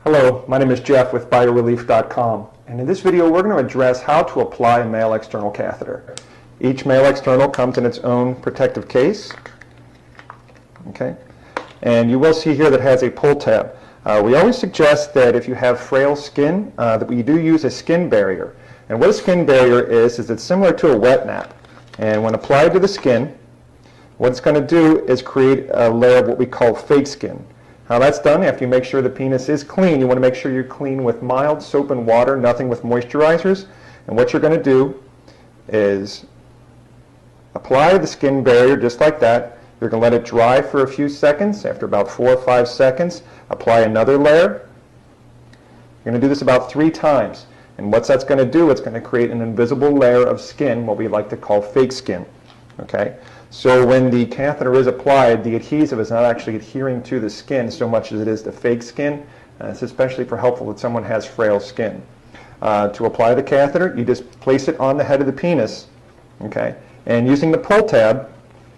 Hello, my name is Jeff with BioRelief.com, and in this video we're going to address how to apply a male external catheter. Each male external comes in its own protective case, okay, and you will see here that it has a pull tab. We always suggest that if you have frail skin that we do use a skin barrier. And what a skin barrier is it's similar to a wet nap, and when applied to the skin, what it's going to do is create a layer of what we call fake skin. How that's done, after you make sure the penis is clean, you want to make sure you're clean with mild soap and water, nothing with moisturizers. And what you're going to do is apply the skin barrier just like that. You're going to let it dry for a few seconds. After about 4 or 5 seconds, apply another layer. You're going to do this about 3 times. And what that's going to do, it's going to create an invisible layer of skin, what we like to call fake skin. Okay? So when the catheter is applied, the adhesive is not actually adhering to the skin so much as it is the fake skin. It's especially helpful if someone has frail skin. To apply the catheter, you just place it on the head of the penis, okay? And using the pull tab,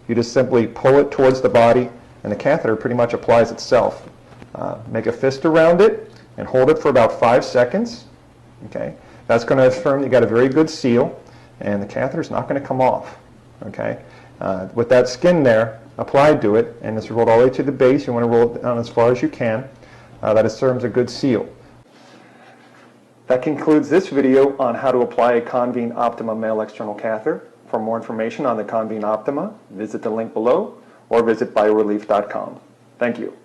you just simply pull it towards the body, and the catheter pretty much applies itself. Make a fist around it and hold it for about 5 seconds. Okay, that's going to affirm you got a very good seal, and the catheter is not going to come off. Okay. With that skin there applied to it, and it's rolled all the way to the base, you want to roll it down as far as you can. That assumes a good seal. That concludes this video on how to apply a Convene Optima male external catheter. For more information on the Convene Optima, visit the link below or visit BioRelief.com. Thank you.